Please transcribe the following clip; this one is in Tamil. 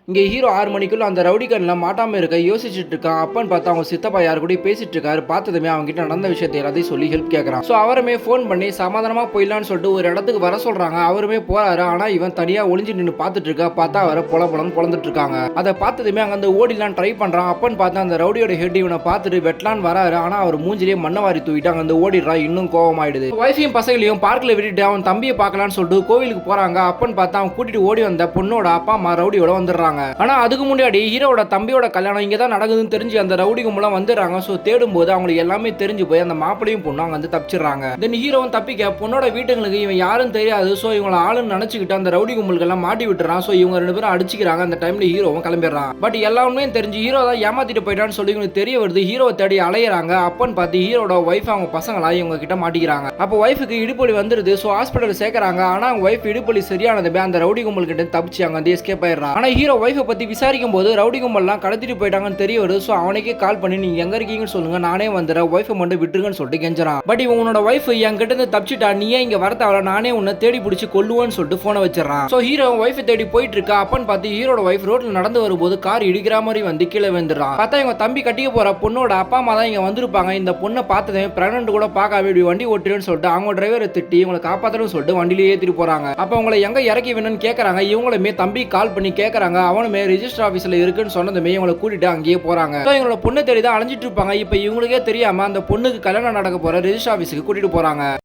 இங்கே ஹீரோ 6 மணிக்குள்ள அந்த ரவுடி கண்ணில் மாட்டாம இருக்க யோசிச்சுட்டு இருக்கான். அப்பன்னு பார்த்தா அவங்க சித்தப்பா யாரு கூட பேசிட்டு இருக்காரு. பார்த்ததுமே அவங்க கிட்ட நடந்த விஷயத்தை எல்லாத்தையும் சொல்லி ஹெல்ப் கேட்கறான். ஸோ அவருமே ஃபோன் பண்ணி சமாதானமா போயிடலான்னு சொல்லிட்டு ஒரு இடத்துக்கு வர சொல்றாங்க. அவருமே போறாரு. ஆனா இவன் தனியா ஒளிஞ்சு நின்று பார்த்துட்டு இருக்கா. பார்த்தா அவரை பொலன்னு பொழந்துட்டு இருக்காங்க. அதை பார்த்ததுமே அங்க அந்த ஓடிலாம் ட்ரை பண்றான். அப்பன்னு பார்த்தா அந்த ரவுடியோட ஹெட் இவனை பார்த்துட்டு வெட்டலான்னு வராரு. ஆனா அவர் மூஞ்சிலேயே மண்ணை வாரி தூக்கிட்டு அங்க அந்த ஓடிடுறா. இன்னும் கோவமாயிடுது. வைஃபையும் பசங்களையும் பார்க்ல விட்டுட்டு அவன் தம்பியை பார்க்கலான்னு சொல்லிட்டு கோவிலுக்கு போறாங்க. அப்பன்னு பார்த்தா அவன் கூட்டிட்டு ஓடி வந்த பொண்ணோட அப்பா அம்மா ரவுடியோட வந்துடுறாங்க. ஆனா அதுக்கு முன்னாடி ஹீரோட தம்பியோட கல்யாணம் இங்க தான் நடக்குதுன்னு தெரிஞ்சு அந்த ரவுடி கும்பலாம் வந்துடுறாங்க. சோ தேடும் போது அவங்களுக்கு எல்லாமே தெரிஞ்சு போய் அந்த மாப்பிளையும் பொண்ணு அங்க வந்து தப்பிச்சிடுறாங்க. தென் ஹீரோவும் தப்பிக்க பொண்ணோட வீட்டுங்களுக்கு இவன் யாரும் தெரியாது. சோ இவங்களை ஆளுன்னு நினைச்சுக்கிட்டு அந்த ரவுடி கும்பலுக்கு எல்லாம் மாட்டி விட்டுறான். சோ இவங்க 2 பேரும் அடிச்சுக்கிறாங்க. அந்த டைம்ல ஹீரோவும் கிளம்பிடுறான். பட் எல்லாமே தெரிஞ்சு ஹீரோ தான் ஏமாத்திட்டு போயிட்டான்னு சொல்லி இவங்களுக்கு தெரிய வருது. ஹீரோவை தேடி அலையறாங்க. அப்பன்னு பார்த்து ஹீரோட ஒய்ஃப் அவங்க பசங்களா இவங்க கிட்ட மாட்டிக்கிறாங்க. அப்போ ஒய்ஃபுக்கு இடுப்பொலி வந்துருது. சோ ஹாஸ்பிட்டல் சேர்க்கறாங்க. ஆனா அவங்க ஒய்ஃப் இடுப்பொலி சரியானதுமே அந்த ரவுடி கும்பல் கிட்ட தப்பிச்சு அங்க வந்து எஸ்கேப் ஆயிடுறான். ஆனா ஹீரோ ஒய்ஃபை பத்தி விசாரிக்கும் போது ரவுடி கும்பல்லாம் கடத்திட்டு போயிட்டாங்கன்னு தெரிய வருது. சோ அவனுக்கே கால் பண்ணி நீங்க எங்க இருக்கீங்கன்னு சொல்லுங்க, நானே வந்துடுறேன், ஒய்ஃபை மட்டும் விட்டுருங்கன்னு சொல்லிட்டு கெஞ்சறான். பட் இவனோட ஒய்ஃப் என்கிட்ட இருந்து தப்பிச்சிட்டா, நீ ஏன் இங்க வரத்தாவல, நானே உன்னை தேடி பிடிச்சி கொல்லுவேன்னு சொல்லிட்டு போனை வச்சிடறான். சோ ஹீரோ ஒய்ஃபை தேடி போயிட்டு இருக்கா. அப்பன்னு பார்த்து ஹீரோட ஒய்ஃப் ரோட்ல நடந்து வரும்போது கார் இடிக்கிற மாதிரி வந்து கீழே விழுந்துறான். பார்த்தா இவங்க தம்பி கட்டிக்க போற பொண்ணோட அப்பா அம்மா தான் இங்க வந்திருப்பாங்க. இந்த பொண்ணை பார்த்ததே பிரெக்னன்ட் கூட பார்க்காம இப்படி வண்டி ஓட்டுறேன்னு சொல்லிட்டு அவங்க டிரைவரை திட்டி இவங்களை காப்பாத்தணும்னு சொல்லிட்டு வண்டியிலே ஏத்திட்டு போறாங்க. அப்ப அவங்களை எங்க இறக்கி வேணும்னு கேட்கறாங்க. இவங்களுமே தம்பி கால் பண்ணி கேட்கறாங்க. அவனுமே ரெஜிஸ்டர் ஆபீஸ்ல இருக்குன்னு சொன்னதுமே இவங்களை கூட்டிட்டு அங்கேயே போறாங்க. இவங்களோட பொண்ணை தேடி தான் அலைஞ்சிட்டு இருப்பாங்க. இப்ப இவங்களுக்கே தெரியாம அந்த பொண்ணுக்கு கல்யாணம் நடக்க போற ரெஜிஸ்டர் ஆபீஸுக்கு கூட்டிட்டு போறாங்க.